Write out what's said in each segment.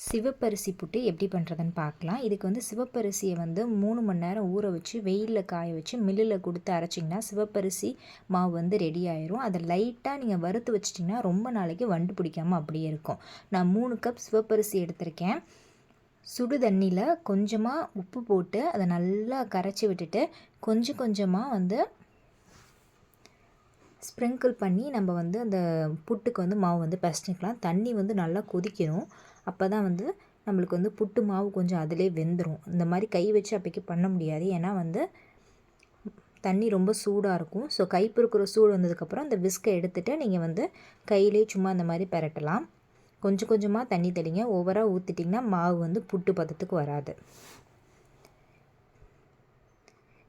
சிவப்பரிசி புட்டு எப்படி பண்ணுறதுன்னு பார்க்கலாம். இதுக்கு வந்து சிவப்பரிசியை வந்து 3 மணி நேரம் ஊற வச்சு வெயிலில் காய வச்சு மில்லில் கொடுத்து அரைச்சிங்கன்னா சிவப்பரிசி மாவு வந்து ரெடி ஆயிரும். அதை லைட்டாக நீங்கள் வறுத்து வச்சிட்டிங்கன்னா ரொம்ப நாளைக்கு வண்டு பிடிக்காமல் அப்படியே இருக்கும். நான் 3 கப் சிவப்பரிசி எடுத்திருக்கேன். சுடு தண்ணியில் கொஞ்சமாக உப்பு போட்டு அதை நல்லா கரைச்சி விட்டுட்டு கொஞ்சம் கொஞ்சமாக வந்து ஸ்ப்ரிங்கிள் பண்ணி நம்ம வந்து அந்த புட்டுக்கு வந்து மாவு வந்து பிசைஞ்சிக்கலாம். தண்ணி வந்து நல்லா கொதிக்கணும். அப்போ தான் வந்து நம்மளுக்கு வந்து புட்டு மாவு கொஞ்சம் அதிலே வெந்துடும். இந்த மாதிரி கை வச்சு அப்போக்கி பண்ண முடியாது, ஏன்னா வந்து தண்ணி ரொம்ப சூடாக இருக்கும். ஸோ கை பொறுக்கிற சூடு வந்ததுக்கப்புறம் அந்த விஸ்கை எடுத்துகிட்டு நீங்கள் வந்து கையிலே சும்மா அந்த மாதிரி பெரட்டலாம். கொஞ்சம் கொஞ்சமாக தண்ணி தெளிங்க. ஓவராக ஊற்றிட்டிங்கன்னா மாவு வந்து புட்டு பதத்துக்கு வராது.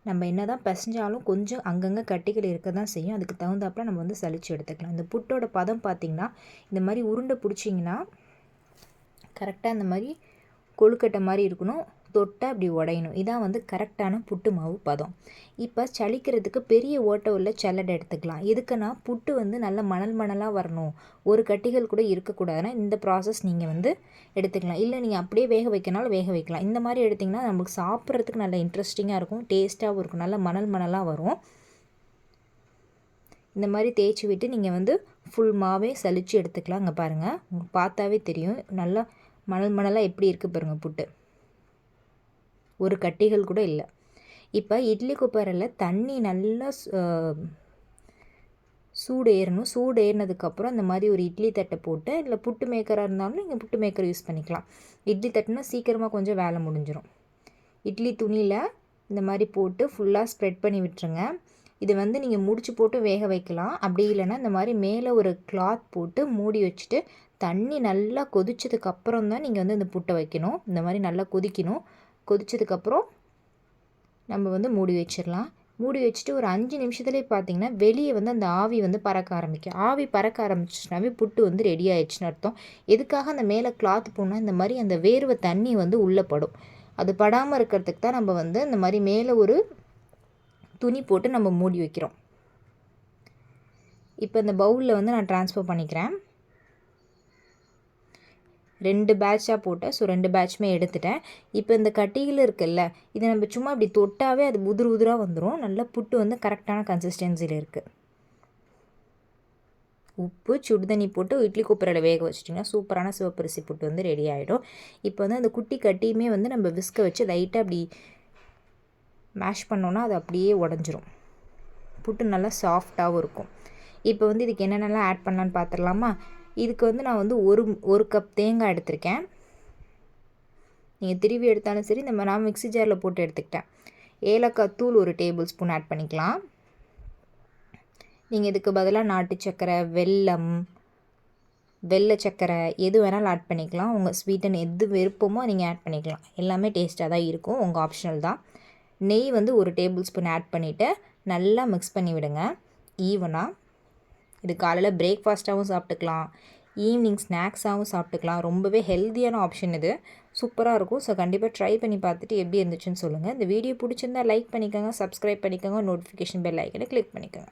நம்ம என்ன தான் பிசைஞ்சாலும் கொஞ்சம் அங்கங்கே கட்டிகள் இருக்க தான் செய்யும். அதுக்கு தகுந்தாப்பில் நம்ம வந்து சலிச்சு எடுத்துக்கலாம். இந்த புட்டோட பதம் பார்த்திங்கன்னா இந்த மாதிரி உருண்டை பிடிச்சிங்கன்னா கரெக்டாக இந்த மாதிரி கொழுக்கட்டை மாதிரி இருக்கணும். தொட்டால் அப்படி உடையணும். இதான் வந்து கரெக்டான புட்டு மாவு பதம். இப்போ சலிக்கிறதுக்கு பெரிய ஓட்டை உள்ள சல்லடை எடுத்துக்கலாம். எதுக்குன்னா புட்டு வந்து நல்ல மணல் மணலாக வரணும், ஒரு கட்டிகள் கூட இருக்கக்கூடாதுன்னா இந்த ப்ராசஸ் நீங்கள் வந்து எடுத்துக்கலாம். இல்லை நீங்கள் அப்படியே வேக வைக்கனாலும் வேக வைக்கலாம். இந்த மாதிரி எடுத்திங்கன்னா நமக்கு சாப்பிட்றதுக்கு நல்ல இன்ட்ரெஸ்டிங்காக இருக்கும், டேஸ்ட்டாகவும் இருக்கும், நல்ல மணல் மணலாக வரும். இந்த மாதிரி தேய்ச்சி விட்டு நீங்கள் வந்து ஃபுல் மாவே சலித்து எடுத்துக்கலாம். அங்கே பாருங்கள், உங்களுக்கு பார்த்தாவே தெரியும் நல்லா மணல் மணலாக எப்படி இருக்குது பாருங்கள் புட்டு, ஒரு கட்டிகள் கூட இல்லை. இப்போ இட்லி குக்கரில் தண்ணி நல்லா சூடு ஏறணும். சூடு ஏறினதுக்கப்புறம் இந்த மாதிரி ஒரு இட்லி தட்டை போட்டு, இல்லை புட்டு மேக்கராக இருந்தாலும் நீங்கள் புட்டு மேக்கர் யூஸ் பண்ணிக்கலாம். இட்லி தட்டுனா சீக்கிரமாக கொஞ்சம் வேலை முடிஞ்சிடும். இட்லி துணியில் இந்த மாதிரி போட்டு ஃபுல்லாக ஸ்ப்ரெட் பண்ணி விட்டுருங்க. இது வந்து நீங்கள் முடிச்சு போட்டு வேக வைக்கலாம். அப்படி இல்லைன்னா இந்த மாதிரி மேலே ஒரு கிளாத் போட்டு மூடி வச்சுட்டு தண்ணி நல்லா கொதிச்சதுக்கப்புறம் தான் நீங்கள் வந்து இந்த புட்டை வைக்கணும். இந்த மாதிரி நல்லா கொதிக்கணும். கொதிச்சதுக்கப்புறம் நம்ம வந்து மூடி வச்சிடலாம். மூடி வச்சுட்டு ஒரு 5 நிமிஷத்துலேயே பார்த்திங்கன்னா வெளியே வந்து அந்த ஆவி வந்து பறக்க ஆரம்பிக்கும். ஆவி பறக்க ஆரம்பிச்சிச்சுனாவே புட்டு வந்து ரெடி ஆயிடுச்சுன்னு அர்த்தம். எதுக்காக அந்த மேலே கிளாத் போனால் இந்த மாதிரி அந்த வேர்வை தண்ணி வந்து உள்ளே படும். அது படாமல் இருக்கிறதுக்கு தான் நம்ம வந்து இந்த மாதிரி மேலே ஒரு துணி போட்டு நம்ம மூடி வைக்கிறோம். இப்போ இந்த பவுலில் வந்து நான் ட்ரான்ஸ்ஃபர் பண்ணிக்கிறேன். 2 பேட்சாக போட்டேன். ஸோ 2 பேட்சுமே எடுத்துட்டேன். இப்போ இந்த கட்டிகள் இருக்குல்ல, இதை நம்ம சும்மா இப்படி தொட்டாவே அது உதிராக வந்துடும். நல்லா புட்டு வந்து கரெக்டான கன்சிஸ்டன்சியில் இருக்குது. உப்பு சுடுதண்ணி போட்டு இட்லி குக்கரில் வேக வச்சிட்டிங்கன்னா சூப்பரான சிவப்பரிசி புட்டு வந்து ரெடி ஆகிடும். இப்போ வந்து அந்த குட்டி கட்டியுமே வந்து நம்ம விஸ்கை வச்சு லைட்டாக அப்படி மேஷ் பண்ணோன்னா அது அப்படியே உடஞ்சிரும். புட்டு நல்லா சாஃப்டாகவும் இருக்கும். இப்போ வந்து இதுக்கு என்னென்னலாம் ஆட் பண்ணலான்னு பார்த்துடலாமா? இதுக்கு வந்து நான் வந்து ஒரு கப் தேங்காய் எடுத்திருக்கேன். நீங்கள் திருவி எடுத்தாலும் சரி, நான் மிக்ஸி ஜாரில் போட்டு எடுத்துக்கிட்டேன். ஏலக்காய் தூள் 1 டேபிள் ஸ்பூன் ஆட் பண்ணிக்கலாம். நீங்கள் இதுக்கு பதிலாக நாட்டு சர்க்கரை, வெல்லம், வெள்ளை சர்க்கரை எது வேணாலும் ஆட் பண்ணிக்கலாம். உங்கள் ஸ்வீட்டன் எது விருப்பமோ நீங்கள் ஆட் பண்ணிக்கலாம். எல்லாமே டேஸ்ட்டாக தான் இருக்கும், உங்கள் ஆப்ஷனல் தான். நெய் வந்து 1 டேபிள் ஸ்பூன் ஆட் பண்ணிவிட்டு நல்லா மிக்ஸ் பண்ணி விடுங்க ஈவனாக. இது காலையில் பிரேக்ஃபாஸ்ட்டாகவும் சாப்பிட்டுக்கலாம், ஈவினிங் ஸ்நாக்ஸாகவும் சாப்பிட்டுக்கலாம். ரொம்பவே ஹெல்த்தியான ஆப்ஷன் இது, சூப்பராக இருக்கும். ஸோ கண்டிப்பாக ட்ரை பண்ணி பார்த்துட்டு எப்படி இருந்துச்சுன்னு சொல்லுங்கள். இந்த வீடியோ பிடிச்சிருந்தால் லைக் பண்ணிக்கோங்க, சப்ஸ்கிரைப் பண்ணிக்கோங்க, நோட்டிஃபிகேஷன் பெல் ஐக்கனை கிளிக் பண்ணிக்கோங்க.